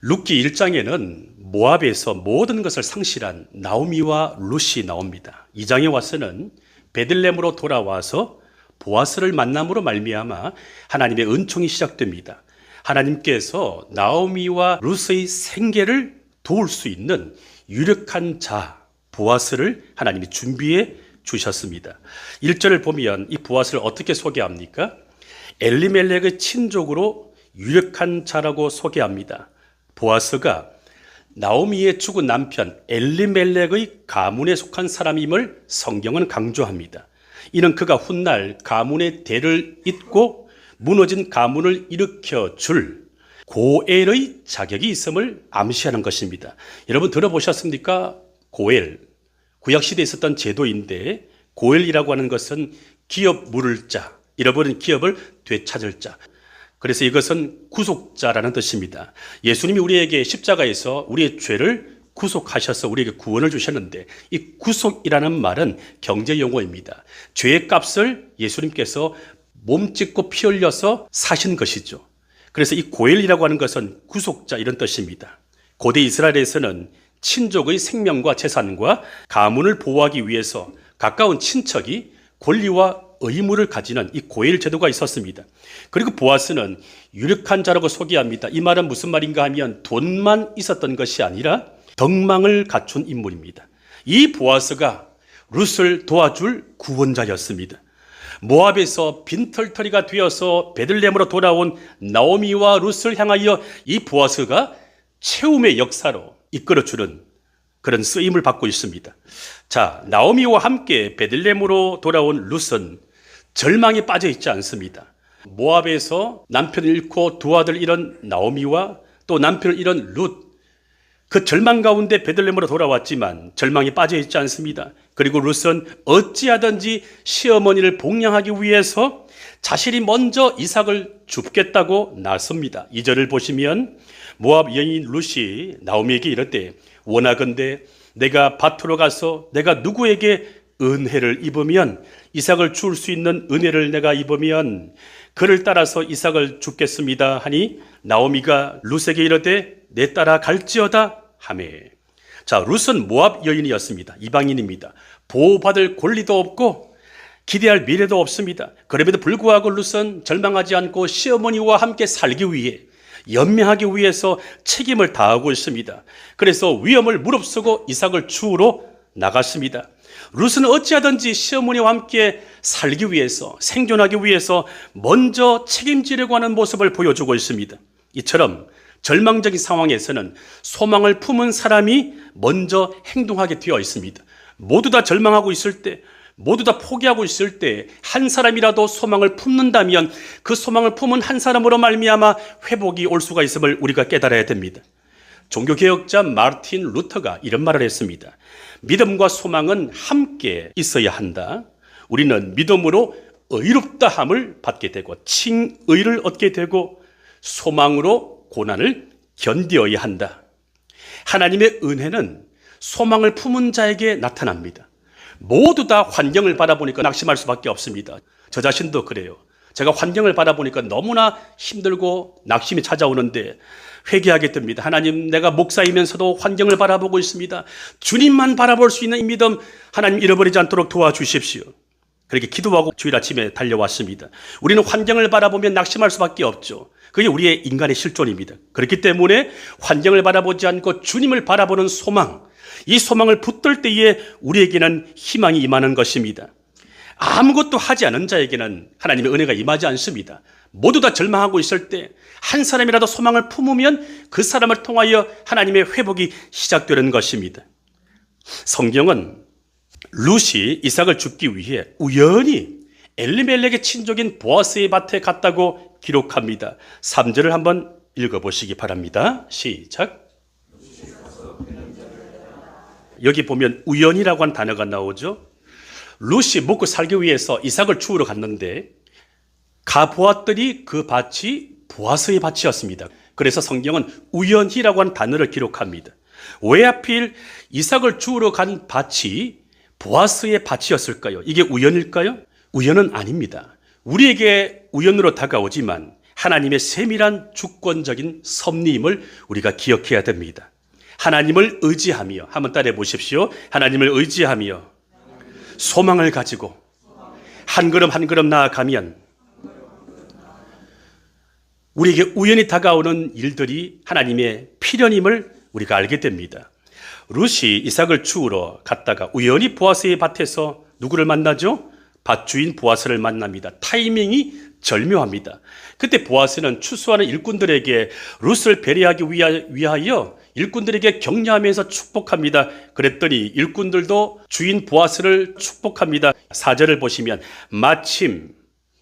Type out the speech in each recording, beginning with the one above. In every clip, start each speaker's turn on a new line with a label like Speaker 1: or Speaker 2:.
Speaker 1: 룻기 1장에는 모압에서 모든 것을 상실한 나오미와 룻이 나옵니다. 2장에 와서는 베들레헴으로 돌아와서 보아스를 만남으로 말미암아 하나님의 은총이 시작됩니다. 하나님께서 나오미와 룻의 생계를 도울 수 있는 유력한 자 보아스를 하나님이 준비해 주셨습니다. 1절을 보면 이 보아스를 어떻게 소개합니까? 엘리멜렉의 친족으로 유력한 자라고 소개합니다. 보아스가 나오미의 죽은 남편 엘리멜렉의 가문에 속한 사람임을 성경은 강조합니다. 이는 그가 훗날 가문의 대를 잇고 무너진 가문을 일으켜 줄 고엘의 자격이 있음을 암시하는 것입니다. 여러분 들어보셨습니까? 고엘, 구약시대에 있었던 제도인데 고엘이라고 하는 것은 기업 물을 자, 잃어버린 기업을 되찾을 자. 그래서 이것은 구속자라는 뜻입니다. 예수님이 우리에게 십자가에서 우리의 죄를 구속하셔서 우리에게 구원을 주셨는데 이 구속이라는 말은 경제 용어입니다. 죄의 값을 예수님께서 몸짓고 피 흘려서 사신 것이죠. 그래서 이 고엘이라고 하는 것은 구속자 이런 뜻입니다. 고대 이스라엘에서는 친족의 생명과 재산과 가문을 보호하기 위해서 가까운 친척이 권리와 의무를 가지는 이 고엘 제도가 있었습니다. 그리고 보아스는 유력한 자라고 소개합니다. 이 말은 무슨 말인가 하면 돈만 있었던 것이 아니라 덕망을 갖춘 인물입니다. 이 보아스가 룻을 도와줄 구원자였습니다. 모압에서 빈털터리가 되어서 베들레헴으로 돌아온 나오미와 룻을 향하여 이 보아스가 채움의 역사로 이끌어주는 그런 쓰임을 받고 있습니다. 자, 나오미와 함께 베들레헴으로 돌아온 룻은 절망에 빠져 있지 않습니다. 모압에서 남편을 잃고 두 아들 잃은 나오미와 또 남편을 잃은 룻, 그 절망 가운데 베들레헴으로 돌아왔지만 절망에 빠져 있지 않습니다. 그리고 룻은 어찌하든지 시어머니를 복양하기 위해서 자신이 먼저 이삭을 줍겠다고 나섭니다. 2절을 보시면 모압 여인 룻이 나오미에게 이르되 원하건대 내가 밭으로 가서 내가 누구에게 은혜를 입으면 이삭을 줄 수 있는 은혜를 내가 입으면 그를 따라서 이삭을 줍겠습니다 하니 나오미가 룻에게 이르되 내 따라 갈지어다 하매. 자, 룻은 모압 여인이었습니다. 이방인입니다. 보호받을 권리도 없고 기대할 미래도 없습니다. 그럼에도 불구하고 룻은 절망하지 않고 시어머니와 함께 살기 위해 연명하기 위해서 책임을 다하고 있습니다. 그래서 위험을 무릅쓰고 이삭을 주우러 나갔습니다. 룻은 어찌하든지 시어머니와 함께 살기 위해서 생존하기 위해서 먼저 책임지려고 하는 모습을 보여주고 있습니다. 이처럼 절망적인 상황에서는 소망을 품은 사람이 먼저 행동하게 되어 있습니다. 모두 다 절망하고 있을 때, 모두 다 포기하고 있을 때 한 사람이라도 소망을 품는다면 그 소망을 품은 한 사람으로 말미암아 회복이 올 수가 있음을 우리가 깨달아야 됩니다. 종교개혁자 마르틴 루터가 이런 말을 했습니다. 믿음과 소망은 함께 있어야 한다. 우리는 믿음으로 의롭다함을 받게 되고 칭의를 얻게 되고 소망으로 고난을 견디어야 한다. 하나님의 은혜는 소망을 품은 자에게 나타납니다. 모두 다 환경을 바라보니까 낙심할 수밖에 없습니다. 저 자신도 그래요. 제가 환경을 바라보니까 너무나 힘들고 낙심이 찾아오는데 회개하게 됩니다. 하나님, 내가 목사이면서도 환경을 바라보고 있습니다. 주님만 바라볼 수 있는 이 믿음 하나님 잃어버리지 않도록 도와주십시오. 그렇게 기도하고 주일 아침에 달려왔습니다. 우리는 환경을 바라보면 낙심할 수밖에 없죠. 그게 우리의 인간의 실존입니다. 그렇기 때문에 환경을 바라보지 않고 주님을 바라보는 소망, 이 소망을 붙들 때에 우리에게는 희망이 임하는 것입니다. 아무것도 하지 않은 자에게는 하나님의 은혜가 임하지 않습니다. 모두 다 절망하고 있을 때 한 사람이라도 소망을 품으면 그 사람을 통하여 하나님의 회복이 시작되는 것입니다. 성경은 룻이 이삭을 줍기 위해 우연히 엘리멜렉의 친족인 보아스의 밭에 갔다고 기록합니다. 3절을 한번 읽어보시기 바랍니다. 시작. 여기 보면 우연이라고 한 단어가 나오죠. 룻이 먹고 살기 위해서 이삭을 주우러 갔는데 가보았더니 그 밭이 보아스의 밭이었습니다. 그래서 성경은 우연히라고 한 단어를 기록합니다. 왜 하필 이삭을 주우러 간 밭이 보아스의 밭이었을까요? 이게 우연일까요? 우연은 아닙니다. 우리에게 우연으로 다가오지만 하나님의 세밀한 주권적인 섭리임을 우리가 기억해야 됩니다. 하나님을 의지하며, 한번 따라해 보십시오. 하나님을 의지하며 소망을 가지고 한 걸음 한 걸음 나아가면 우리에게 우연히 다가오는 일들이 하나님의 필연임을 우리가 알게 됩니다. 룻이 이삭을 주우러 갔다가 우연히 보아스의 밭에서 누구를 만나죠? 밭주인 보아스를 만납니다. 타이밍이 절묘합니다. 그때 보아스는 추수하는 일꾼들에게 룻을 배려하기 위하여 일꾼들에게 격려하면서 축복합니다. 그랬더니 일꾼들도 주인 보아스를 축복합니다. 4절을 보시면 마침,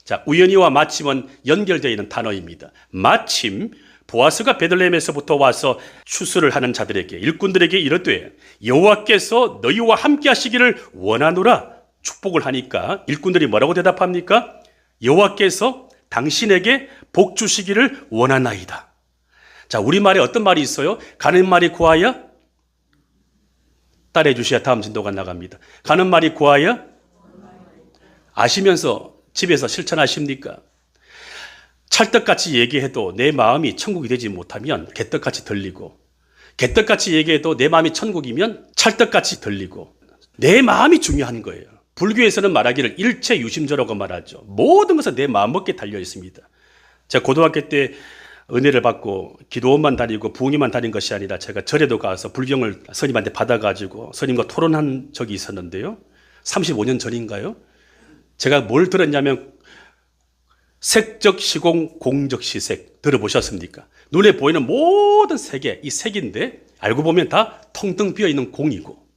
Speaker 1: 자, 우연히와 마침은 연결되어 있는 단어입니다. 마침 보아스가 베들레헴에서부터 와서 추수를 하는 자들에게, 일꾼들에게 이르되 여호와께서 너희와 함께 하시기를 원하노라 축복을 하니까 일꾼들이 뭐라고 대답합니까? 여호와께서 당신에게 복 주시기를 원하나이다. 자, 우리말에 어떤 말이 있어요? 가는 말이 고하여? 따라해 주셔야 다음 진도가 나갑니다. 가는 말이 고하여? 아시면서 집에서 실천하십니까? 찰떡같이 얘기해도 내 마음이 천국이 되지 못하면 개떡같이 들리고, 개떡같이 얘기해도 내 마음이 천국이면 찰떡같이 들리고, 내 마음이 중요한 거예요. 불교에서는 말하기를 일체유심조라고 말하죠. 모든 것은 내 마음먹기에 달려 있습니다. 제가 고등학교 때 은혜를 받고 기도원만 다니고 부흥회만 다닌 것이 아니라 제가 절에도 가서 불경을 스님한테 받아가지고 스님과 토론한 적이 있었는데요. 35년 전인가요? 제가 뭘 들었냐면 색적 시공, 공적 시색 들어보셨습니까? 눈에 보이는 모든 색이 이 색인데 알고 보면 다 텅텅 비어있는 공이고,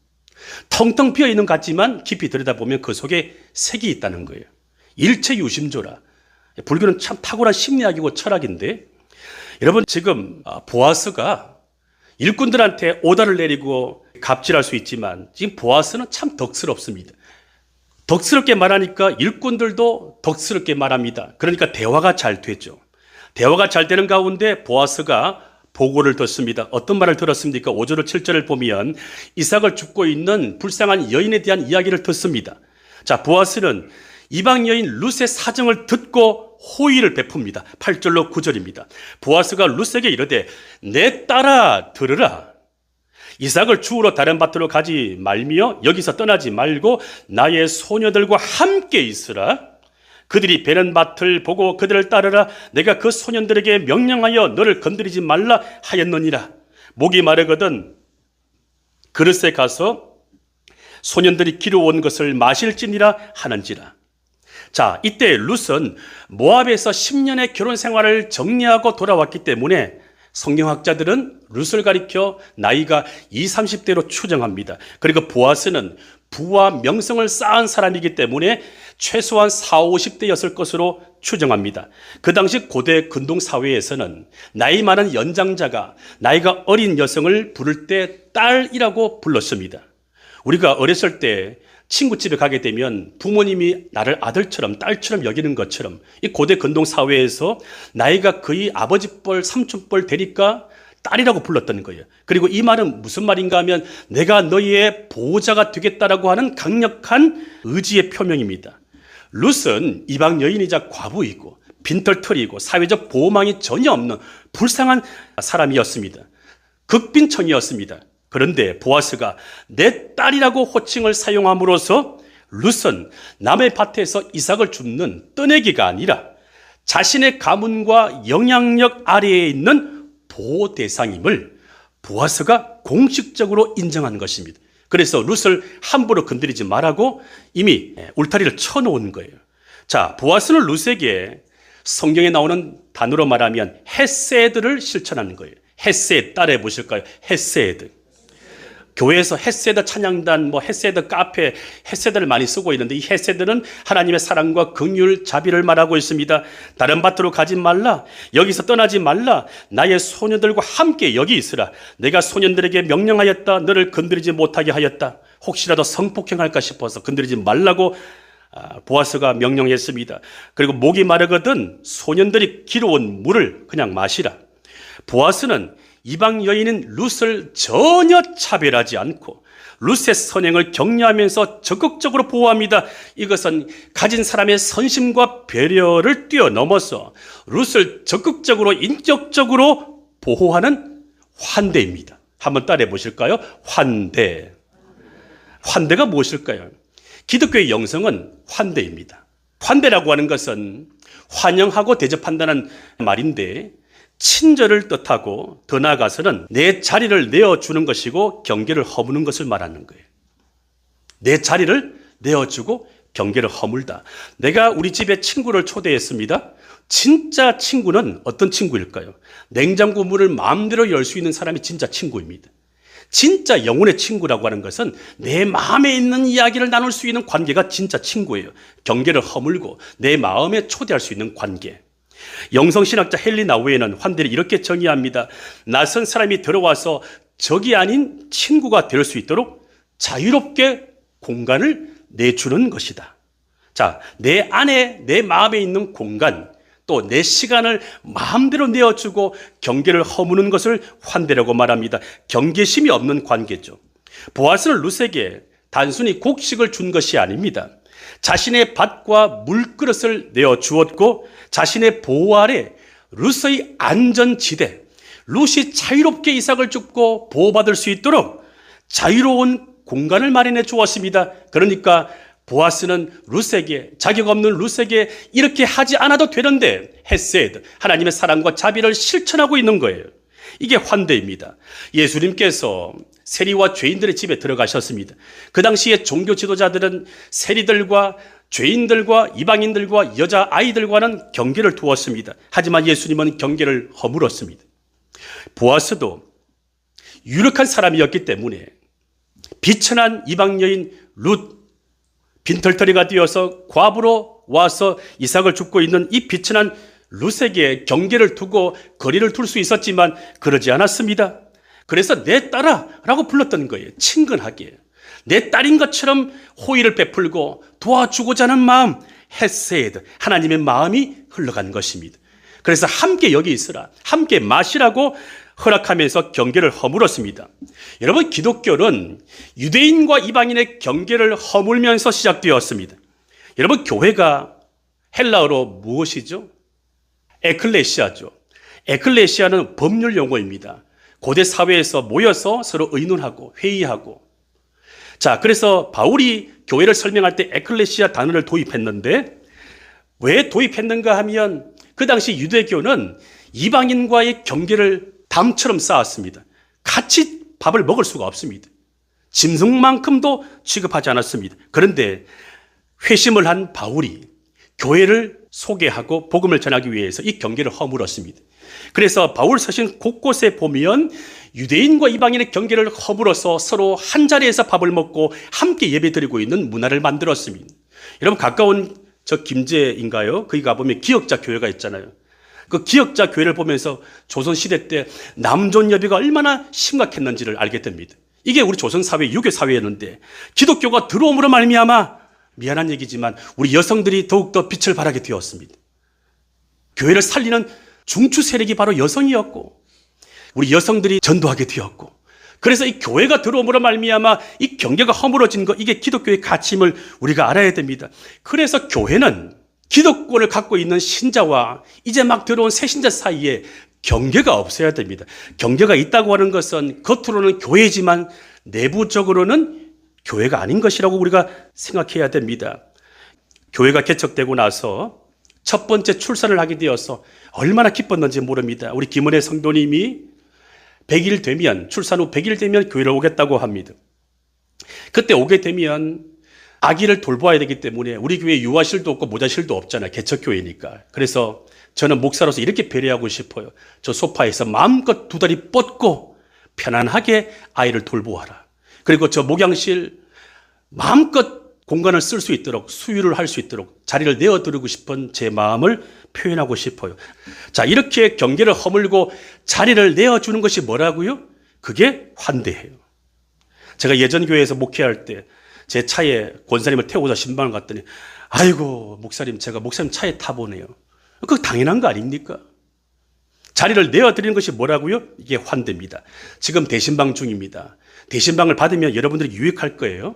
Speaker 1: 텅텅 비어있는 것 같지만 깊이 들여다보면 그 속에 색이 있다는 거예요. 일체유심조라. 불교는 참 탁월한 심리학이고 철학인데, 여러분 지금 보아스가 일꾼들한테 오다를 내리고 갑질할 수 있지만 지금 보아스는 참 덕스럽습니다. 덕스럽게 말하니까 일꾼들도 덕스럽게 말합니다. 그러니까 대화가 잘 되죠. 대화가 잘 되는 가운데 보아스가 보고를 듣습니다. 어떤 말을 들었습니까? 5절을 7절을 보면 이삭을 줍고 있는 불쌍한 여인에 대한 이야기를 듣습니다. 자, 보아스는 이방 여인 룻의 사정을 듣고 호의를 베풉니다. 8절로 9절입니다. 보아스가 룻에게 이르되 내 딸아 들으라. 이삭을 주우러 다른 밭으로 가지 말며 여기서 떠나지 말고 나의 소녀들과 함께 있으라. 그들이 베는 밭을 보고 그들을 따르라. 내가 그 소년들에게 명령하여 너를 건드리지 말라 하였느니라. 목이 마르거든 그릇에 가서 소년들이 기르온 것을 마실지니라 하는지라. 자, 이때 룻은 모압에서 10년의 결혼 생활을 정리하고 돌아왔기 때문에 성경학자들은 룻을 가리켜 나이가 20, 30대로 추정합니다. 그리고 보아스는 부와 명성을 쌓은 사람이기 때문에 최소한 40, 50대였을 것으로 추정합니다. 그 당시 고대 근동 사회에서는 나이 많은 연장자가 나이가 어린 여성을 부를 때 딸이라고 불렀습니다. 우리가 어렸을 때 친구집에 가게 되면 부모님이 나를 아들처럼 딸처럼 여기는 것처럼 이 고대 근동 사회에서 나이가 거의 아버지뻘 삼촌뻘 되니까 딸이라고 불렀던 거예요. 그리고 이 말은 무슨 말인가 하면 내가 너희의 보호자가 되겠다라고 하는 강력한 의지의 표명입니다. 룻은 이방 여인이자 과부이고 빈털터리이고 사회적 보호망이 전혀 없는 불쌍한 사람이었습니다. 극빈청이었습니다. 그런데 보아스가 내 딸이라고 호칭을 사용함으로써 룻은 남의 밭에서 이삭을 줍는 떠내기가 아니라 자신의 가문과 영향력 아래에 있는 보호 대상임을 보아스가 공식적으로 인정한 것입니다. 그래서 룻을 함부로 건드리지 말라고 이미 울타리를 쳐놓은 거예요. 자, 보아스는 룻에게 성경에 나오는 단어로 말하면 헤세드를 실천하는 거예요. 헤세드 따라해 보실까요? 헤세드. 교회에서 헤세드 찬양단, 헤세드 카페, 헤세드를 많이 쓰고 있는데 이 헤세드는 하나님의 사랑과 긍휼, 자비를 말하고 있습니다. 다른 밭으로 가지 말라. 여기서 떠나지 말라. 나의 소년들과 함께 여기 있으라. 내가 소년들에게 명령하였다. 너를 건드리지 못하게 하였다. 혹시라도 성폭행할까 싶어서 건드리지 말라고 보아스가 명령했습니다. 그리고 목이 마르거든 소년들이 기르온 물을 그냥 마시라. 보아스는 이방 여인인 룻을 전혀 차별하지 않고 룻의 선행을 격려하면서 적극적으로 보호합니다. 이것은 가진 사람의 선심과 배려를 뛰어넘어서 룻을 적극적으로 인격적으로 보호하는 환대입니다. 한번 따라해 보실까요? 환대. 환대가 무엇일까요? 기독교의 영성은 환대입니다. 환대라고 하는 것은 환영하고 대접한다는 말인데 친절을 뜻하고 더 나아가서는 내 자리를 내어주는 것이고 경계를 허무는 것을 말하는 거예요. 내 자리를 내어주고 경계를 허물다. 내가 우리 집에 친구를 초대했습니다. 진짜 친구는 어떤 친구일까요? 냉장고 문을 마음대로 열 수 있는 사람이 진짜 친구입니다. 진짜 영혼의 친구라고 하는 것은 내 마음에 있는 이야기를 나눌 수 있는 관계가 진짜 친구예요. 경계를 허물고 내 마음에 초대할 수 있는 관계. 영성신학자 헨리 나우에는 환대를 이렇게 정의합니다. 낯선 사람이 들어와서 적이 아닌 친구가 될 수 있도록 자유롭게 공간을 내주는 것이다. 자, 내 안에 내 마음에 있는 공간, 또 내 시간을 마음대로 내어주고 경계를 허무는 것을 환대라고 말합니다. 경계심이 없는 관계죠. 보아스는 룻에게 단순히 곡식을 준 것이 아닙니다. 자신의 밭과 물그릇을 내어주었고 자신의 보호 아래 룻의 안전지대, 룻이 자유롭게 이삭을 줍고 보호받을 수 있도록 자유로운 공간을 마련해 주었습니다. 그러니까 보아스는 룻에게, 자격 없는 룻에게 이렇게 하지 않아도 되는데 헤세드, 하나님의 사랑과 자비를 실천하고 있는 거예요. 이게 환대입니다. 예수님께서 세리와 죄인들의 집에 들어가셨습니다. 그 당시에 종교 지도자들은 세리들과 죄인들과 이방인들과 여자아이들과는 경계를 두었습니다. 하지만 예수님은 경계를 허물었습니다. 보아스도 유력한 사람이었기 때문에 비천한 이방 여인 룻, 빈털터리가 되어서 과부로 와서 이삭을 줍고 있는 이 비천한 룻에게 경계를 두고 거리를 둘 수 있었지만 그러지 않았습니다. 그래서 내 딸아 라고 불렀던 거예요. 친근하게. 내 딸인 것처럼 호의를 베풀고 도와주고자 하는 마음, 헤세드, 하나님의 마음이 흘러간 것입니다. 그래서 함께 여기 있으라, 함께 마시라고 허락하면서 경계를 허물었습니다. 여러분, 기독교는 유대인과 이방인의 경계를 허물면서 시작되었습니다. 여러분, 교회가 헬라어로 무엇이죠? 에클레시아죠. 에클레시아는 법률 용어입니다. 고대 사회에서 모여서 서로 의논하고 회의하고. 자, 그래서 바울이 교회를 설명할 때 에클레시아 단어를 도입했는데 왜 도입했는가 하면 그 당시 유대교는 이방인과의 경계를 담처럼 쌓았습니다. 같이 밥을 먹을 수가 없습니다. 짐승만큼도 취급하지 않았습니다. 그런데 회심을 한 바울이 교회를 소개하고 복음을 전하기 위해서 이 경계를 허물었습니다. 그래서 바울 서신 곳곳에 보면 유대인과 이방인의 경계를 허물어서 서로 한 자리에서 밥을 먹고 함께 예배드리고 있는 문화를 만들었습니다. 여러분, 가까운 저 김제인가요? 거기 가보면 기역자 교회가 있잖아요. 그 기역자 교회를 보면서 조선시대 때 남존여비가 얼마나 심각했는지를 알게 됩니다. 이게 우리 조선사회, 유교사회였는데 기독교가 들어옴으로 말미암아, 미안한 얘기지만 우리 여성들이 더욱더 빛을 발하게 되었습니다. 교회를 살리는 중추 세력이 바로 여성이었고 우리 여성들이 전도하게 되었고, 그래서 이 교회가 들어옴으로 말미암아 이 경계가 허물어진 것, 이게 기독교의 가치임을 우리가 알아야 됩니다. 그래서 교회는 기독권을 갖고 있는 신자와 이제 막 들어온 새신자 사이에 경계가 없어야 됩니다. 경계가 있다고 하는 것은 겉으로는 교회지만 내부적으로는 교회가 아닌 것이라고 우리가 생각해야 됩니다. 교회가 개척되고 나서 첫 번째 출산을 하게 되어서 얼마나 기뻤는지 모릅니다. 우리 김은혜 성도님이 100일 되면, 출산 후 100일 되면 교회를 오겠다고 합니다. 그때 오게 되면 아기를 돌보아야 되기 때문에 우리 교회에 유아실도 없고 모자실도 없잖아요. 개척교회니까. 그래서 저는 목사로서 이렇게 배려하고 싶어요. 저 소파에서 마음껏 두 다리 뻗고 편안하게 아이를 돌보아라. 그리고 저 목양실 마음껏 공간을 쓸 수 있도록, 수유를 할 수 있도록 자리를 내어드리고 싶은 제 마음을 표현하고 싶어요. 자, 이렇게 경계를 허물고 자리를 내어주는 것이 뭐라고요? 그게 환대예요. 제가 예전 교회에서 목회할 때 제 차에 권사님을 태우고서 신방을 갔더니, 아이고 목사님, 제가 목사님 차에 타보네요. 그거 당연한 거 아닙니까? 자리를 내어드리는 것이 뭐라고요? 이게 환대입니다. 지금 대신방 중입니다. 대신방을 받으면 여러분들이 유익할 거예요.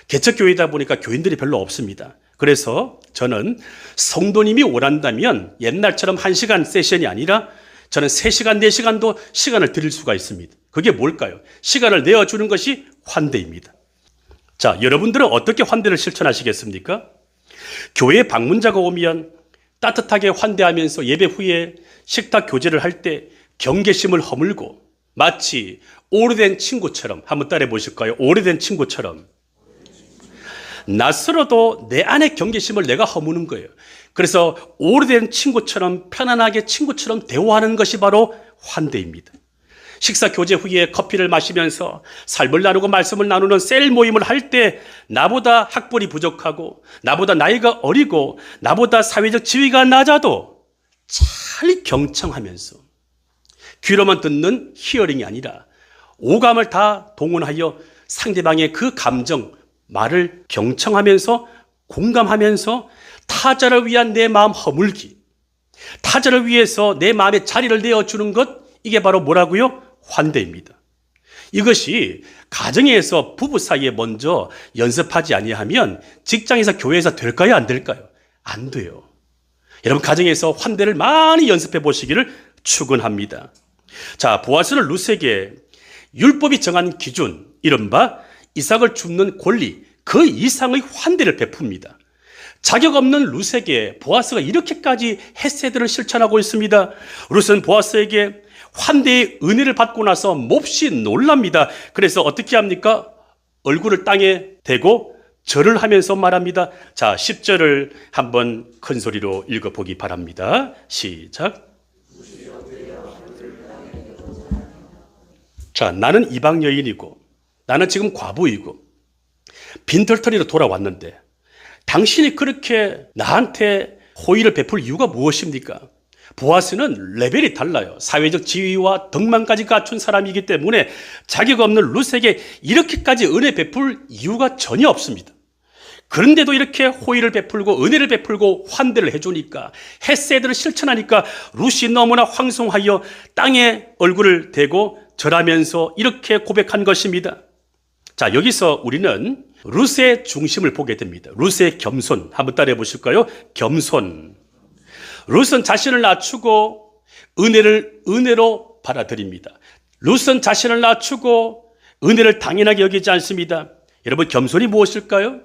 Speaker 1: 개척교회이다 보니까 교인들이 별로 없습니다. 그래서 저는 성도님이 원한다면 옛날처럼 1시간 세션이 아니라 저는 3시간, 4시간도 시간을 드릴 수가 있습니다. 그게 뭘까요? 시간을 내어주는 것이 환대입니다. 자, 여러분들은 어떻게 환대를 실천하시겠습니까? 교회 방문자가 오면 따뜻하게 환대하면서 예배 후에 식탁 교제를 할 때 경계심을 허물고 마치 오래된 친구처럼, 한번 따라해 보실까요? 오래된 친구처럼. 낯설어도 내 안의 경계심을 내가 허무는 거예요. 그래서 오래된 친구처럼 편안하게 친구처럼 대화하는 것이 바로 환대입니다. 식사 교제 후에 커피를 마시면서 삶을 나누고 말씀을 나누는 셀 모임을 할 때 나보다 학벌이 부족하고 나보다 나이가 어리고 나보다 사회적 지위가 낮아도 잘 경청하면서 귀로만 듣는 히어링이 아니라 오감을 다 동원하여 상대방의 그 감정, 말을 경청하면서 공감하면서 타자를 위한 내 마음 허물기, 타자를 위해서 내 마음에 자리를 내어주는 것, 이게 바로 뭐라고요? 환대입니다. 이것이 가정에서 부부 사이에 먼저 연습하지 아니하면 직장에서 교회에서 될까요? 안 될까요? 안 돼요. 여러분 가정에서 환대를 많이 연습해 보시기를 축원합니다. 자, 보아스는 룻에게 율법이 정한 기준, 이른바 이삭을 줍는 권리, 그 이상의 환대를 베풉니다. 자격 없는 룻에게 보아스가 이렇게까지 헤세드를 실천하고 있습니다. 룻은 보아스에게 환대의 은혜를 받고 나서 몹시 놀랍니다. 그래서 어떻게 합니까? 얼굴을 땅에 대고 절을 하면서 말합니다. 자, 10절을 한번 큰 소리로 읽어보기 바랍니다. 시작. 자, 나는 이방 여인이고 나는 지금 과부이고 빈털터리로 돌아왔는데 당신이 그렇게 나한테 호의를 베풀 이유가 무엇입니까? 보아스는 레벨이 달라요. 사회적 지위와 덕망까지 갖춘 사람이기 때문에 자격 없는 룻에게 이렇게까지 은혜 베풀 이유가 전혀 없습니다. 그런데도 이렇게 호의를 베풀고 은혜를 베풀고 환대를 해주니까, 헤세드를 실천하니까 룻이 너무나 황송하여 땅에 얼굴을 대고 절하면서 이렇게 고백한 것입니다. 자, 여기서 우리는 룻의 중심을 보게 됩니다. 룻의 겸손, 한번 따라해 보실까요? 겸손. 룻은 자신을 낮추고 은혜를 은혜로 받아들입니다. 룻은 자신을 낮추고 은혜를 당연하게 여기지 않습니다. 여러분, 겸손이 무엇일까요?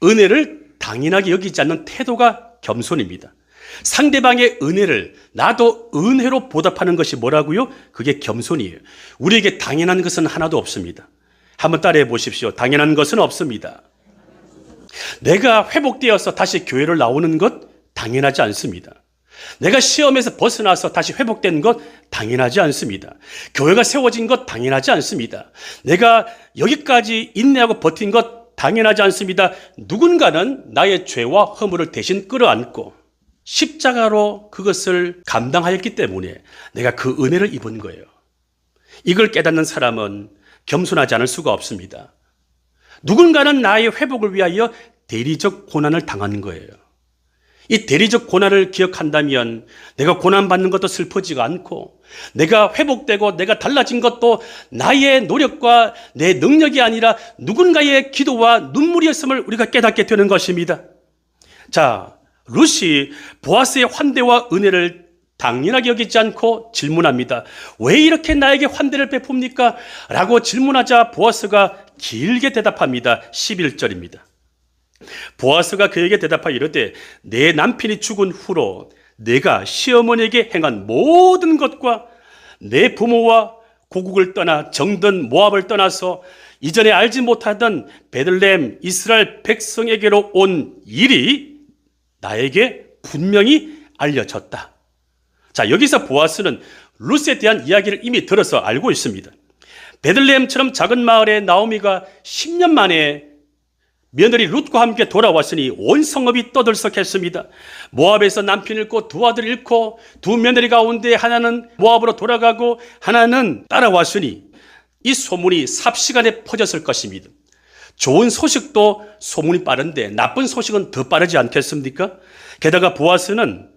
Speaker 1: 은혜를 당연하게 여기지 않는 태도가 겸손입니다. 상대방의 은혜를 나도 은혜로 보답하는 것이 뭐라고요? 그게 겸손이에요. 우리에게 당연한 것은 하나도 없습니다. 한번 따라해 보십시오. 당연한 것은 없습니다. 내가 회복되어서 다시 교회를 나오는 것 당연하지 않습니다. 내가 시험에서 벗어나서 다시 회복된 것 당연하지 않습니다. 교회가 세워진 것 당연하지 않습니다. 내가 여기까지 인내하고 버틴 것 당연하지 않습니다. 누군가는 나의 죄와 허물을 대신 끌어안고 십자가로 그것을 감당하였기 때문에 내가 그 은혜를 입은 거예요. 이걸 깨닫는 사람은 겸손하지 않을 수가 없습니다. 누군가는 나의 회복을 위하여 대리적 고난을 당한 거예요. 이 대리적 고난을 기억한다면 내가 고난받는 것도 슬퍼지가 않고, 내가 회복되고 내가 달라진 것도 나의 노력과 내 능력이 아니라 누군가의 기도와 눈물이었음을 우리가 깨닫게 되는 것입니다. 자, 룻이 보아스의 환대와 은혜를 당연하게 여기지 않고 질문합니다. 왜 이렇게 나에게 환대를 베풉니까? 라고 질문하자 보아스가 길게 대답합니다. 11절입니다. 보아스가 그에게 대답하여 이르되 내 남편이 죽은 후로 내가 시어머니에게 행한 모든 것과 내 부모와 고국을 떠나 정든 모압을 떠나서 이전에 알지 못하던 베들레헴 이스라엘 백성에게로 온 일이 나에게 분명히 알려졌다. 자, 여기서 보아스는 룻에 대한 이야기를 이미 들어서 알고 있습니다. 베들레헴처럼 작은 마을에 나오미가 10년 만에 며느리 룻과 함께 돌아왔으니 온 성읍이 떠들썩했습니다. 모압에서 남편 잃고 두 아들 잃고 두 며느리 가운데 하나는 모압으로 돌아가고 하나는 따라왔으니 이 소문이 삽시간에 퍼졌을 것입니다. 좋은 소식도 소문이 빠른데 나쁜 소식은 더 빠르지 않겠습니까? 게다가 보아스는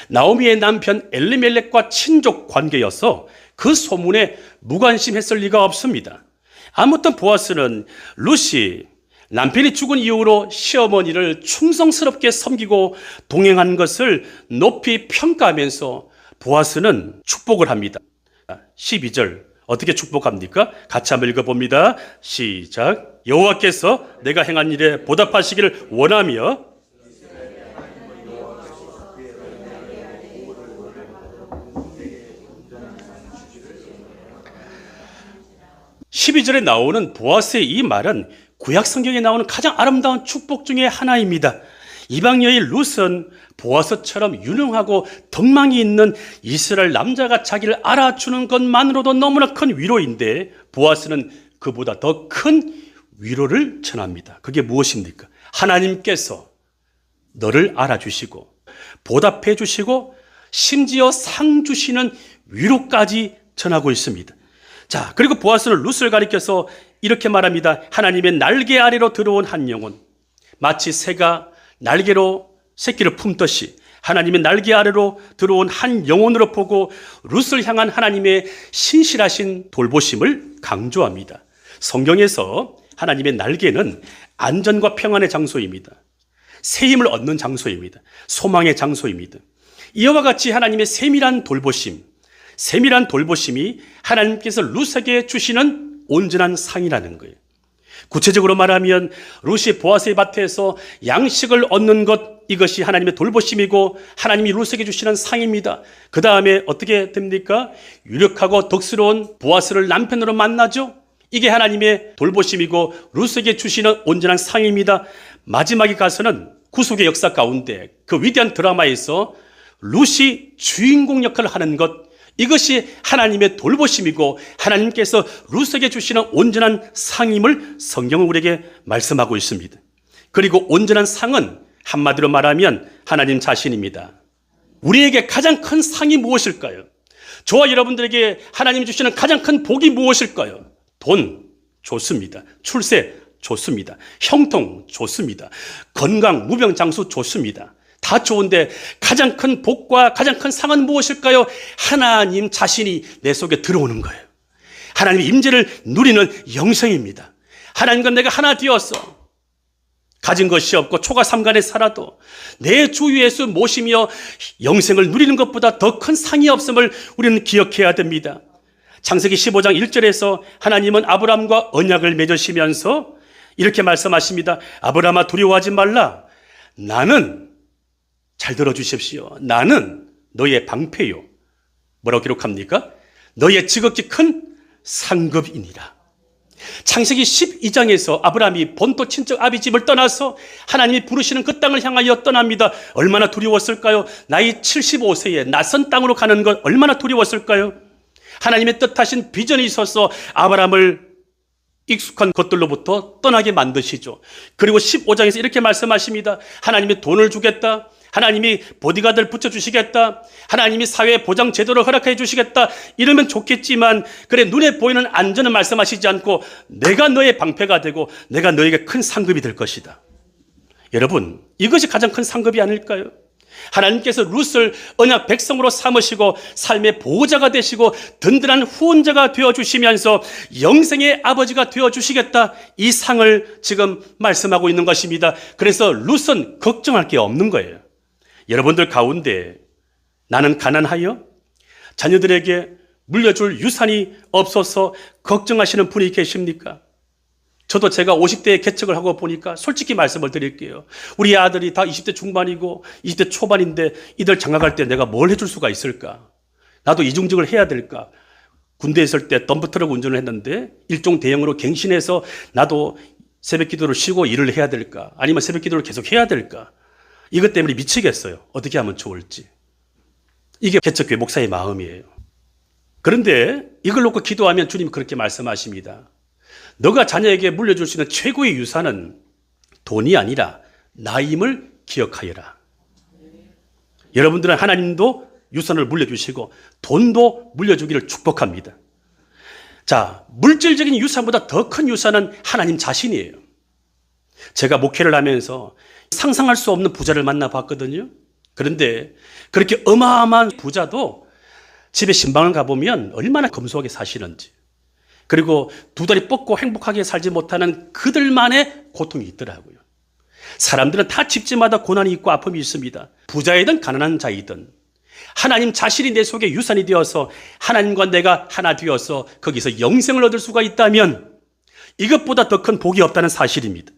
Speaker 1: 나오미의 남편 엘리멜렉과 친족 관계여서 그 소문에 무관심했을 리가 없습니다. 아무튼 보아스는 룻이 남편이 죽은 이후로 시어머니를 충성스럽게 섬기고 동행한 것을 높이 평가하면서 보아스는 축복을 합니다. 12절 어떻게 축복합니까? 같이 한번 읽어봅니다. 시작. 여호와께서 내가 행한 일에 보답하시기를 원하며 12절에 나오는 보아스의 이 말은 구약 성경에 나오는 가장 아름다운 축복 중에 하나입니다. 이방 여인 룻은 보아스처럼 유능하고 덕망이 있는 이스라엘 남자가 자기를 알아주는 것만으로도 너무나 큰 위로인데 보아스는 그보다 더 큰 위로를 전합니다. 그게 무엇입니까? 하나님께서 너를 알아주시고 보답해 주시고 심지어 상 주시는 위로까지 전하고 있습니다. 자, 그리고 보아스는 룻을 가리켜서 이렇게 말합니다. 하나님의 날개 아래로 들어온 한 영혼, 마치 새가 날개로 새끼를 품듯이 하나님의 날개 아래로 들어온 한 영혼으로 보고 룻을 향한 하나님의 신실하신 돌보심을 강조합니다. 성경에서 하나님의 날개는 안전과 평안의 장소입니다. 새 힘을 얻는 장소입니다. 소망의 장소입니다. 이와 같이 하나님의 세밀한 돌보심, 세밀한 돌보심이 하나님께서 룻에게 주시는 온전한 상이라는 거예요. 구체적으로 말하면 룻이 보아스의 밭에서 양식을 얻는 것, 이것이 하나님의 돌보심이고 하나님이 룻에게 주시는 상입니다. 그 다음에 어떻게 됩니까? 유력하고 덕스러운 보아스를 남편으로 만나죠. 이게 하나님의 돌보심이고 룻에게 주시는 온전한 상입니다. 마지막에 가서는 구속의 역사 가운데 그 위대한 드라마에서 룻이 주인공 역할을 하는 것, 이것이 하나님의 돌보심이고 하나님께서 룻에게 주시는 온전한 상임을 성경은 우리에게 말씀하고 있습니다. 그리고 온전한 상은 한마디로 말하면 하나님 자신입니다. 우리에게 가장 큰 상이 무엇일까요? 저와 여러분들에게 하나님이 주시는 가장 큰 복이 무엇일까요? 돈 좋습니다. 출세 좋습니다. 형통 좋습니다. 건강, 무병장수 좋습니다. 다 좋은데 가장 큰 복과 가장 큰 상은 무엇일까요? 하나님 자신이 내 속에 들어오는 거예요. 하나님의 임재를 누리는 영생입니다. 하나님과 내가 하나 되었어. 가진 것이 없고 초가 삼간에 살아도 내 주 예수 모시며 영생을 누리는 것보다 더 큰 상이 없음을 우리는 기억해야 됩니다. 창세기 15장 1절에서 하나님은 아브라함과 언약을 맺으시면서 이렇게 말씀하십니다. 아브라함아 두려워하지 말라. 나는, 잘 들어주십시오, 나는 너의 방패요. 뭐라고 기록합니까? 너의 지극히 큰 상급이니라. 창세기 12장에서 아브라함이 본토 친척 아비 집을 떠나서 하나님이 부르시는 그 땅을 향하여 떠납니다. 얼마나 두려웠을까요? 나이 75세에 낯선 땅으로 가는 것 얼마나 두려웠을까요? 하나님의 뜻하신 비전이 있어서 아브라함을 익숙한 것들로부터 떠나게 만드시죠. 그리고 15장에서 이렇게 말씀하십니다. 하나님이 돈을 주겠다. 하나님이 보디가드를 붙여주시겠다. 하나님이 사회 보장 제도를 허락해 주시겠다. 이러면 좋겠지만 그래 눈에 보이는 안전은 말씀하시지 않고 내가 너의 방패가 되고 내가 너에게 큰 상급이 될 것이다. 여러분, 이것이 가장 큰 상급이 아닐까요? 하나님께서 룻을 언약 백성으로 삼으시고 삶의 보호자가 되시고 든든한 후원자가 되어주시면서 영생의 아버지가 되어주시겠다, 이 상을 지금 말씀하고 있는 것입니다. 그래서 룻은 걱정할 게 없는 거예요. 여러분들 가운데 나는 가난하여 자녀들에게 물려줄 유산이 없어서 걱정하시는 분이 계십니까? 저도 제가 50대에 개척을 하고 보니까 솔직히 말씀을 드릴게요. 우리 아들이 다 20대 중반이고 20대 초반인데 이들 장가갈 때 내가 뭘 해줄 수가 있을까? 나도 이중직을 해야 될까? 군대에 있을 때 덤프트럭 운전을 했는데 일종 대형으로 갱신해서 나도 새벽 기도를 쉬고 일을 해야 될까? 아니면 새벽 기도를 계속 해야 될까? 이것 때문에 미치겠어요. 어떻게 하면 좋을지. 이게 개척교회 목사의 마음이에요. 그런데 이걸 놓고 기도하면 주님 그렇게 말씀하십니다. 너가 자녀에게 물려줄 수 있는 최고의 유산은 돈이 아니라 나임을 기억하여라. 여러분들은 하나님도 유산을 물려주시고 돈도 물려주기를 축복합니다. 자, 물질적인 유산보다 더 큰 유산은 하나님 자신이에요. 제가 목회를 하면서 상상할 수 없는 부자를 만나봤거든요. 그런데 그렇게 어마어마한 부자도 집에 신방을 가보면 얼마나 검소하게 사시는지, 그리고 두 다리 뻗고 행복하게 살지 못하는 그들만의 고통이 있더라고요. 사람들은 다 집집마다 고난이 있고 아픔이 있습니다. 부자이든 가난한 자이든 하나님 자신이 내 속에 유산이 되어서 하나님과 내가 하나 되어서 거기서 영생을 얻을 수가 있다면 이것보다 더 큰 복이 없다는 사실입니다.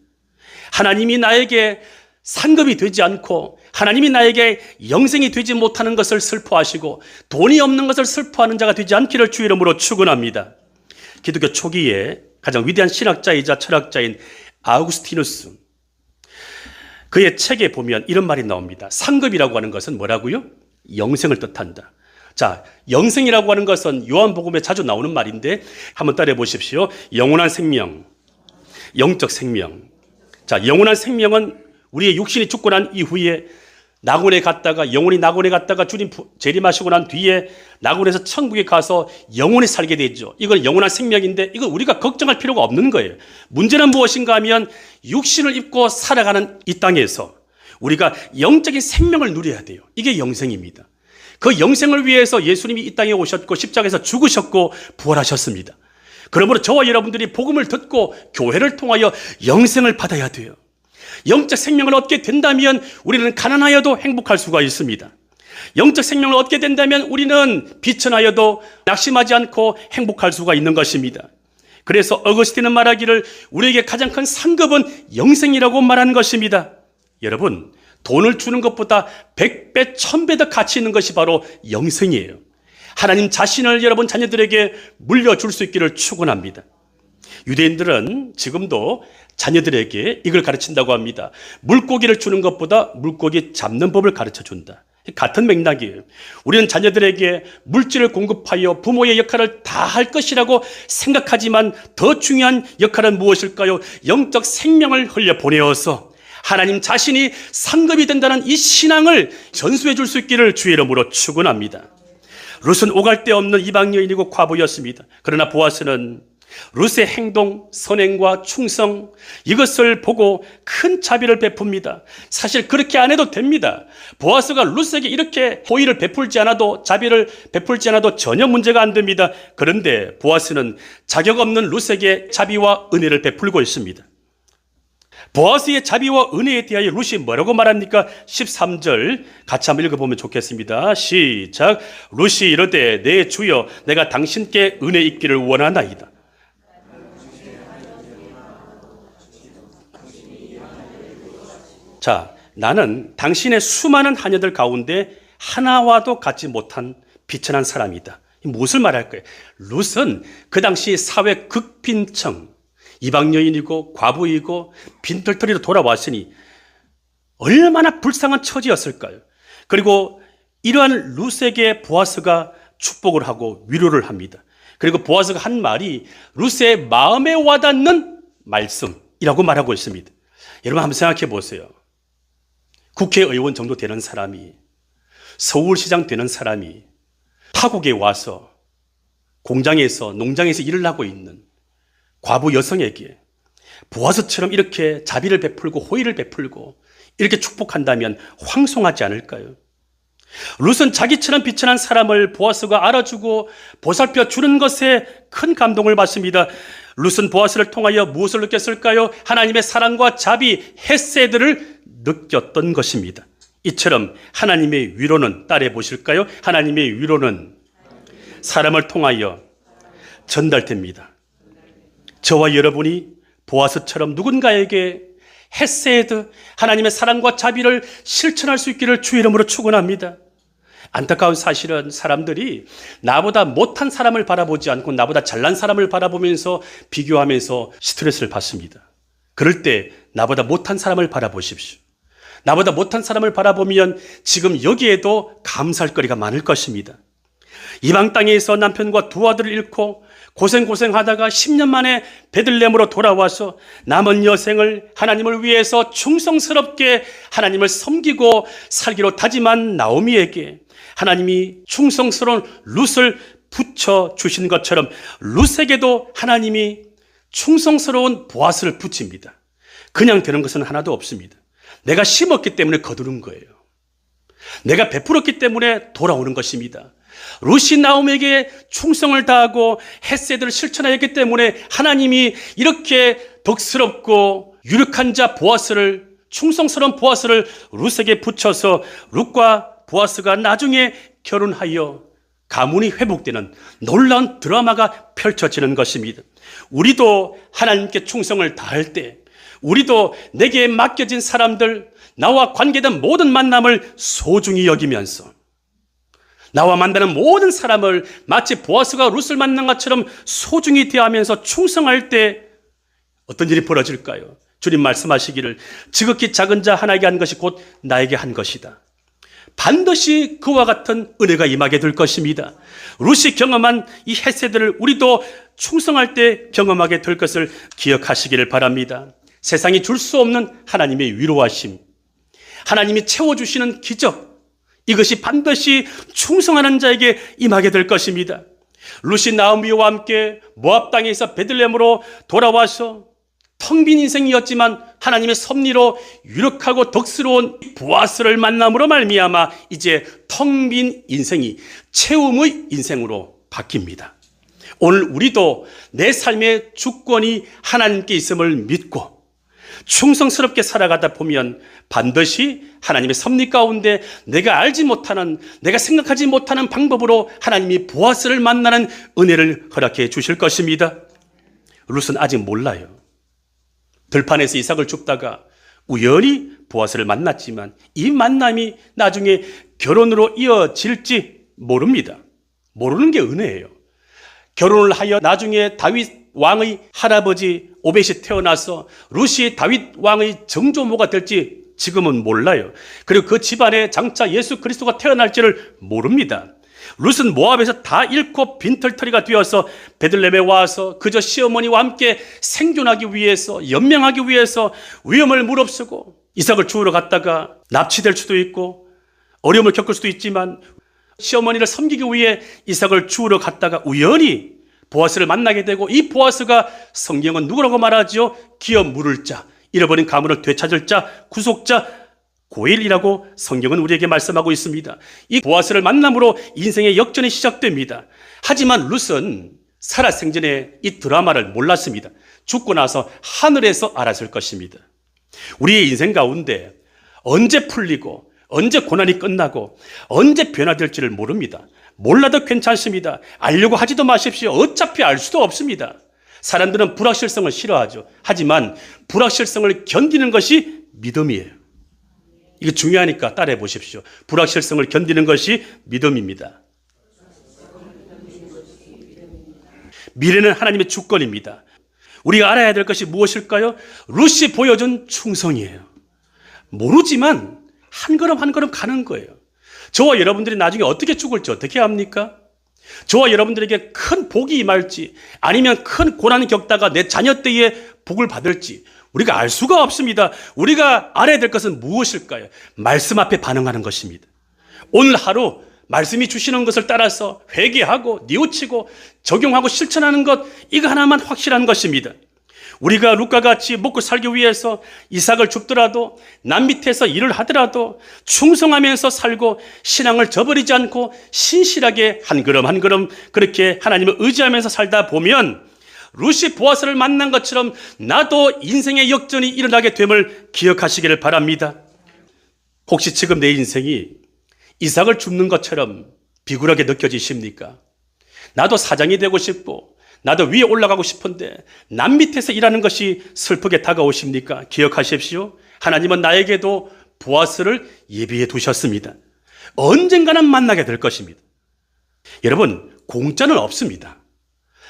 Speaker 1: 하나님이 나에게 상급이 되지 않고 하나님이 나에게 영생이 되지 못하는 것을 슬퍼하시고 돈이 없는 것을 슬퍼하는 자가 되지 않기를 주의 이름으로 축원합니다. 기독교 초기에 가장 위대한 신학자이자 철학자인 아우구스티누스, 그의 책에 보면 이런 말이 나옵니다. 상급이라고 하는 것은 뭐라고요? 영생을 뜻한다. 자, 영생이라고 하는 것은 요한복음에 자주 나오는 말인데 한번 따라해 보십시오. 영원한 생명, 영적 생명. 자, 영원한 생명은 우리의 육신이 죽고 난 이후에 낙원에 갔다가, 영원히 낙원에 갔다가 주님 재림하시고 난 뒤에 낙원에서 천국에 가서 영원히 살게 되죠. 이건 영원한 생명인데 이건 우리가 걱정할 필요가 없는 거예요. 문제는 무엇인가 하면 육신을 입고 살아가는 이 땅에서 우리가 영적인 생명을 누려야 돼요. 이게 영생입니다. 그 영생을 위해서 예수님이 이 땅에 오셨고 십자가에서 죽으셨고 부활하셨습니다. 그러므로 저와 여러분들이 복음을 듣고 교회를 통하여 영생을 받아야 돼요. 영적 생명을 얻게 된다면 우리는 가난하여도 행복할 수가 있습니다. 영적 생명을 얻게 된다면 우리는 비천하여도 낙심하지 않고 행복할 수가 있는 것입니다. 그래서 어거스틴은 말하기를 우리에게 가장 큰 상급은 영생이라고 말하는 것입니다. 여러분, 돈을 주는 것보다 100배, 1000배 더 가치 있는 것이 바로 영생이에요. 하나님 자신을 여러분 자녀들에게 물려줄 수 있기를 축원합니다. 유대인들은 지금도 자녀들에게 이걸 가르친다고 합니다. 물고기를 주는 것보다 물고기 잡는 법을 가르쳐준다. 같은 맥락이에요. 우리는 자녀들에게 물질을 공급하여 부모의 역할을 다 할 것이라고 생각하지만 더 중요한 역할은 무엇일까요? 영적 생명을 흘려보내어서 하나님 자신이 상급이 된다는 이 신앙을 전수해 줄 수 있기를 주의 이름으로 축원합니다. 룻은 오갈 데 없는 이방 여인이고 과부였습니다. 그러나 보아스는 룻의 행동, 선행과 충성, 이것을 보고 큰 자비를 베풉니다. 사실 그렇게 안 해도 됩니다. 보아스가 룻에게 이렇게 호의를 베풀지 않아도, 자비를 베풀지 않아도 전혀 문제가 안 됩니다. 그런데 보아스는 자격 없는 룻에게 자비와 은혜를 베풀고 있습니다. 보아스의 자비와 은혜에 대하여 룻이 뭐라고 말합니까? 13절 같이 한번 읽어보면 좋겠습니다. 시작. 룻이 이르되 내 주여 내가 당신께 은혜 있기를 원하나이다. 자, 나는 당신의 수많은 하녀들 가운데 하나와도 같지 못한 비천한 사람이다. 무엇을 말할까요? 룻은 그 당시 사회 극빈층, 이방 여인이고 과부이고 빈털터리로 돌아왔으니 얼마나 불쌍한 처지였을까요? 그리고 이러한 룻에게 보아스가 축복을 하고 위로를 합니다. 그리고 보아스가 한 말이 룻의 마음에 와닿는 말씀이라고 말하고 있습니다. 여러분 한번 생각해 보세요. 국회의원 정도 되는 사람이, 서울시장 되는 사람이 타국에 와서 공장에서, 농장에서 일을 하고 있는 과부 여성에게 보아스처럼 이렇게 자비를 베풀고 호의를 베풀고 이렇게 축복한다면 황송하지 않을까요? 룻은 자기처럼 비천한 사람을 보아스가 알아주고 보살펴 주는 것에 큰 감동을 받습니다. 룻은 보아스를 통하여 무엇을 느꼈을까요? 하나님의 사랑과 자비, 헤세드를 느꼈던 것입니다. 이처럼 하나님의 위로는 따라해 보실까요? 하나님의 위로는 사람을 통하여 전달됩니다. 저와 여러분이 보아스처럼 누군가에게 헤세드, 하나님의 사랑과 자비를 실천할 수 있기를 주의 이름으로 축원합니다. 안타까운 사실은 사람들이 나보다 못한 사람을 바라보지 않고 나보다 잘난 사람을 바라보면서 비교하면서 스트레스를 받습니다. 그럴 때 나보다 못한 사람을 바라보십시오. 나보다 못한 사람을 바라보면 지금 여기에도 감사할 거리가 많을 것입니다. 이방 땅에서 남편과 두 아들을 잃고 고생하다가 10년 만에 베들레헴으로 돌아와서 남은 여생을 하나님을 위해서 충성스럽게 하나님을 섬기고 살기로 다짐한 나오미에게 하나님이 충성스러운 룻을 붙여주신 것처럼 룻에게도 하나님이 충성스러운 보아스를 붙입니다. 그냥 되는 것은 하나도 없습니다. 내가 심었기 때문에 거두는 거예요. 내가 베풀었기 때문에 돌아오는 것입니다. 룻이 나오미에게 충성을 다하고 헤세드를 실천하였기 때문에 하나님이 이렇게 덕스럽고 유력한 자 보아스를, 충성스러운 보아스를 룻에게 붙여서 룻과 보아스가 나중에 결혼하여 가문이 회복되는 놀라운 드라마가 펼쳐지는 것입니다. 우리도 하나님께 충성을 다할 때, 우리도 내게 맡겨진 사람들, 나와 관계된 모든 만남을 소중히 여기면서 나와 만나는 모든 사람을 마치 보아스가 룻을 만난 것처럼 소중히 대하면서 충성할 때 어떤 일이 벌어질까요? 주님 말씀하시기를 지극히 작은 자 하나에게 한 것이 곧 나에게 한 것이다. 반드시 그와 같은 은혜가 임하게 될 것입니다. 룻이 경험한 이 헤세드를 우리도 충성할 때 경험하게 될 것을 기억하시기를 바랍니다. 세상이 줄 수 없는 하나님의 위로하심, 하나님이 채워주시는 기적, 이것이 반드시 충성하는 자에게 임하게 될 것입니다. 룻이 나오미와 함께 모압 땅에서 베들레헴으로 돌아와서 텅 빈 인생이었지만 하나님의 섭리로 유력하고 덕스러운 보아스를 만남으로 말미암아 이제 텅 빈 인생이 채움의 인생으로 바뀝니다. 오늘 우리도 내 삶의 주권이 하나님께 있음을 믿고 충성스럽게 살아가다 보면 반드시 하나님의 섭리 가운데 내가 알지 못하는, 내가 생각하지 못하는 방법으로 하나님이 보아스를 만나는 은혜를 허락해 주실 것입니다. 룻은 아직 몰라요. 들판에서 이삭을 줍다가 우연히 보아스를 만났지만 이 만남이 나중에 결혼으로 이어질지 모릅니다. 모르는 게 은혜예요. 결혼을 하여 나중에 다윗 왕의 할아버지 오벳이 태어나서 룻이 다윗 왕의 정조모가 될지 지금은 몰라요. 그리고 그 집안에 장차 예수 그리스도가 태어날지를 모릅니다. 룻은 모압에서 다 잃고 빈털터리가 되어서 베들레헴에 와서 그저 시어머니와 함께 생존하기 위해서, 연명하기 위해서 위험을 무릅쓰고 이삭을 주우러 갔다가 납치될 수도 있고 어려움을 겪을 수도 있지만 시어머니를 섬기기 위해 이삭을 주우러 갔다가 우연히 보아스를 만나게 되고, 이 보아스가 성경은 누구라고 말하죠? 기어 물을 자, 잃어버린 가문을 되찾을 자, 구속자, 고엘이라고 성경은 우리에게 말씀하고 있습니다. 이 보아스를 만남으로 인생의 역전이 시작됩니다. 하지만 룻은 살아생전에 이 드라마를 몰랐습니다. 죽고 나서 하늘에서 알았을 것입니다. 우리의 인생 가운데 언제 풀리고 언제 고난이 끝나고 언제 변화될지를 모릅니다. 몰라도 괜찮습니다. 알려고 하지도 마십시오. 어차피 알 수도 없습니다. 사람들은 불확실성을 싫어하죠. 하지만 불확실성을 견디는 것이 믿음이에요. 이거 중요하니까 따라해 보십시오. 불확실성을 견디는 것이 믿음입니다. 미래는 하나님의 주권입니다. 우리가 알아야 될 것이 무엇일까요? 룻이 보여준 충성이에요. 모르지만 한 걸음 한 걸음 가는 거예요. 저와 여러분들이 나중에 어떻게 죽을지 어떻게 압니까? 저와 여러분들에게 큰 복이 임할지 아니면 큰 고난을 겪다가 내 자녀 때에 복을 받을지 우리가 알 수가 없습니다. 우리가 알아야 될 것은 무엇일까요? 말씀 앞에 반응하는 것입니다. 오늘 하루 말씀이 주시는 것을 따라서 회개하고 뉘우치고 적용하고 실천하는 것, 이거 하나만 확실한 것입니다. 우리가 룻과 같이 먹고 살기 위해서 이삭을 줍더라도 남 밑에서 일을 하더라도 충성하면서 살고 신앙을 저버리지 않고 신실하게 한 걸음 한 걸음 그렇게 하나님을 의지하면서 살다 보면 룻이 보아스를 만난 것처럼 나도 인생의 역전이 일어나게 됨을 기억하시기를 바랍니다. 혹시 지금 내 인생이 이삭을 줍는 것처럼 비굴하게 느껴지십니까? 나도 사장이 되고 싶고 나도 위에 올라가고 싶은데 남 밑에서 일하는 것이 슬프게 다가오십니까? 기억하십시오. 하나님은 나에게도 보아스를 예비해 두셨습니다. 언젠가는 만나게 될 것입니다. 여러분, 공짜는 없습니다.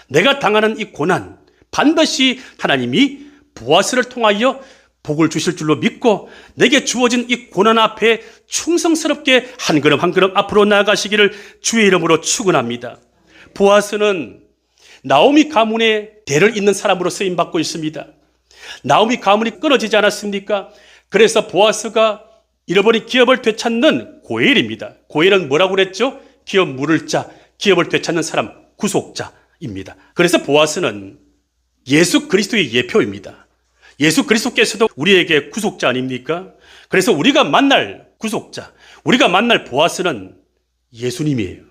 Speaker 1: 내가 당하는 이 고난 반드시 하나님이 보아스를 통하여 복을 주실 줄로 믿고 내게 주어진 이 고난 앞에 충성스럽게 한 걸음 한 걸음 앞으로 나아가시기를 주의 이름으로 축원합니다. 보아스는 나오미 가문의 대를 잇는 사람으로 쓰임받고 있습니다. 나오미 가문이 끊어지지 않았습니까? 그래서 보아스가 잃어버린 기업을 되찾는 고엘입니다. 고엘은 뭐라고 그랬죠? 기업 물을 자, 기업을 되찾는 사람, 구속자입니다. 그래서 보아스는 예수 그리스도의 예표입니다. 예수 그리스도께서도 우리에게 구속자 아닙니까? 그래서 우리가 만날 구속자, 우리가 만날 보아스는 예수님이에요.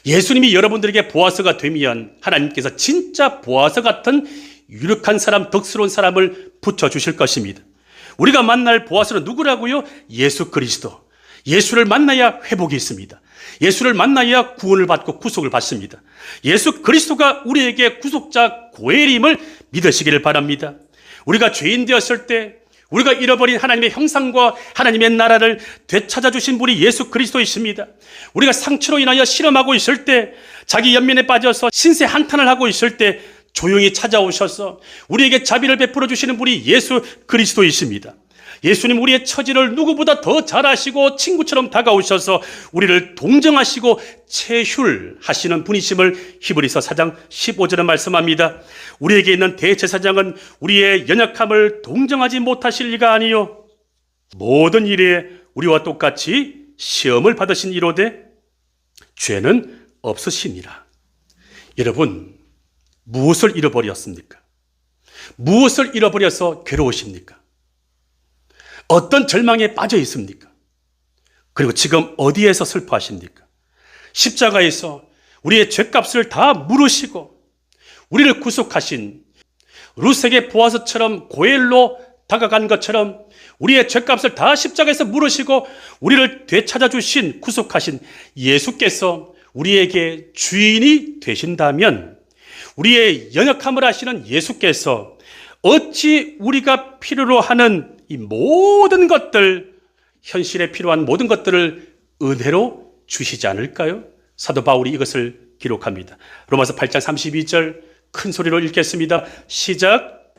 Speaker 1: 예수님이 여러분들에게 보아스가 되면 하나님께서 진짜 보아스 같은 유력한 사람, 덕스러운 사람을 붙여주실 것입니다. 우리가 만날 보아스는 누구라고요? 예수 그리스도. 예수를 만나야 회복이 있습니다. 예수를 만나야 구원을 받고 구속을 받습니다. 예수 그리스도가 우리에게 구속자 고엘임을 믿으시기를 바랍니다. 우리가 죄인 되었을 때 우리가 잃어버린 하나님의 형상과 하나님의 나라를 되찾아주신 분이 예수 그리스도이십니다. 우리가 상처로 인하여 실험하고 있을 때, 자기 연민에 빠져서 신세 한탄을 하고 있을 때 조용히 찾아오셔서 우리에게 자비를 베풀어 주시는 분이 예수 그리스도이십니다. 예수님 우리의 처지를 누구보다 더 잘 아시고 친구처럼 다가오셔서 우리를 동정하시고 체휼하시는 분이심을 히브리서 4장 15절에 말씀합니다. 우리에게 있는 대제사장은 우리의 연약함을 동정하지 못하실 리가 아니요 모든 일에 우리와 똑같이 시험을 받으신 이로되 죄는 없으시니라. 여러분, 무엇을 잃어버렸습니까? 무엇을 잃어버려서 괴로우십니까? 어떤 절망에 빠져 있습니까? 그리고 지금 어디에서 슬퍼하십니까? 십자가에서 우리의 죄값을 다 물으시고 우리를 구속하신 루세게 보아스처럼 고엘로 다가간 것처럼 우리의 죄값을 다 십자가에서 물으시고 우리를 되찾아주신 구속하신 예수께서 우리에게 주인이 되신다면, 우리의 연약함을 아시는 예수께서 어찌 우리가 필요로 하는 이 모든 것들, 현실에 필요한 모든 것들을 은혜로 주시지 않을까요? 사도 바울이 이것을 기록합니다. 로마서 8장 32절 큰 소리로 읽겠습니다. 시작.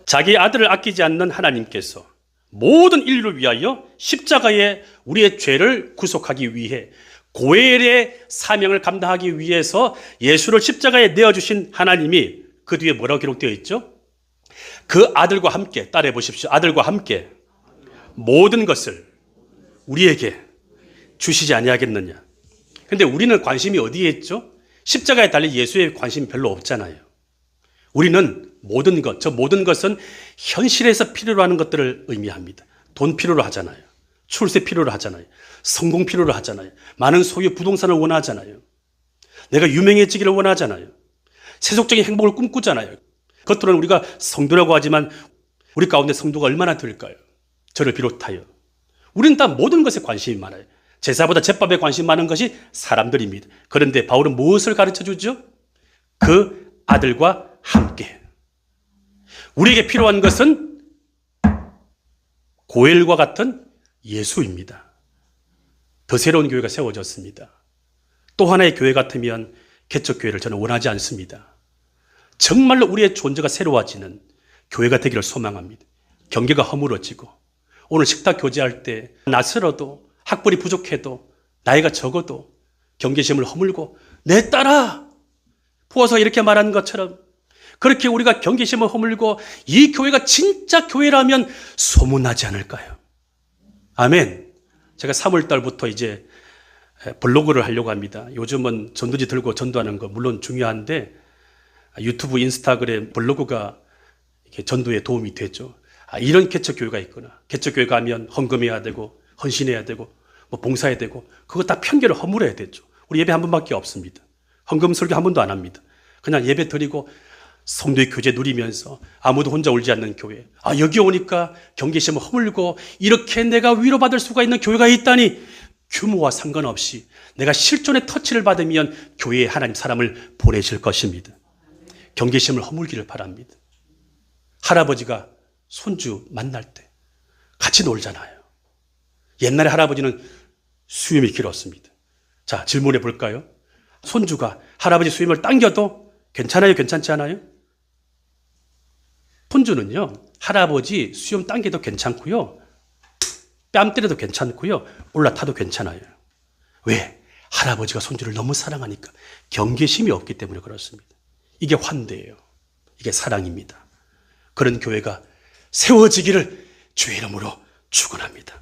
Speaker 1: 자기 아들을 아끼지 않는 하나님께서 모든 인류를 위하여 십자가에 우리의 죄를 구속하기 위해 고엘의 사명을 감당하기 위해서 예수를 십자가에 내어주신 하나님이 그 뒤에 뭐라고 기록되어 있죠? 그 아들과 함께, 따라해 보십시오. 아들과 함께 모든 것을 우리에게 주시지 아니하겠느냐. 근데 우리는 관심이 어디에 있죠? 십자가에 달린 예수의 관심이 별로 없잖아요. 우리는 모든 것, 저 모든 것은 현실에서 필요로 하는 것들을 의미합니다. 돈 필요로 하잖아요. 출세 필요로 하잖아요. 성공 필요로 하잖아요. 많은 소유 부동산을 원하잖아요. 내가 유명해지기를 원하잖아요. 세속적인 행복을 꿈꾸잖아요. 겉으로는 우리가 성도라고 하지만 우리 가운데 성도가 얼마나 될까요? 저를 비롯하여. 우리는 다 모든 것에 관심이 많아요. 제사보다 제밥에 관심 많은 것이 사람들입니다. 그런데 바울은 무엇을 가르쳐 주죠? 그 아들과 함께. 우리에게 필요한 것은 고엘과 같은 예수입니다. 더 새로운 교회가 세워졌습니다. 또 하나의 교회 같으면 개척교회를 저는 원하지 않습니다. 정말로 우리의 존재가 새로워지는 교회가 되기를 소망합니다. 경계가 허물어지고 오늘 식탁 교제할 때 낯설어도 학벌이 부족해도 나이가 적어도 경계심을 허물고 내 딸아 부어서 이렇게 말한 것처럼 그렇게 우리가 경계심을 허물고 이 교회가 진짜 교회라면 소문나지 않을까요? 아멘. 제가 3월달부터 이제 블로그를 하려고 합니다. 요즘은 전도지 들고 전도하는 거 물론 중요한데 유튜브, 인스타그램, 블로그가 이렇게 전도에 도움이 되죠. 이런 개척교회가 있구나. 개척교회 가면 헌금해야 되고 헌신해야 되고 뭐 봉사해야 되고 그거 다 편견을 허물어야 되죠. 우리 예배 한 번밖에 없습니다. 헌금 설교 한 번도 안 합니다. 그냥 예배 드리고 성도의 교제 누리면서 아무도 혼자 울지 않는 교회. 여기 오니까 경계심을 허물고 이렇게 내가 위로받을 수가 있는 교회가 있다니, 규모와 상관없이 내가 실존의 터치를 받으면 교회에 하나님 사람을 보내실 것입니다. 경계심을 허물기를 바랍니다. 할아버지가 손주 만날 때 같이 놀잖아요. 옛날에 할아버지는 수염이 길었습니다. 자, 질문해 볼까요? 손주가 할아버지 수염을 당겨도 괜찮아요? 괜찮지 않아요? 손주는요, 할아버지 수염 당겨도 괜찮고요, 뺨 때려도 괜찮고요, 올라타도 괜찮아요. 왜? 할아버지가 손주를 너무 사랑하니까. 경계심이 없기 때문에 그렇습니다. 이게 환대예요. 이게 사랑입니다. 그런 교회가 세워지기를 주의 이름으로 축원합니다.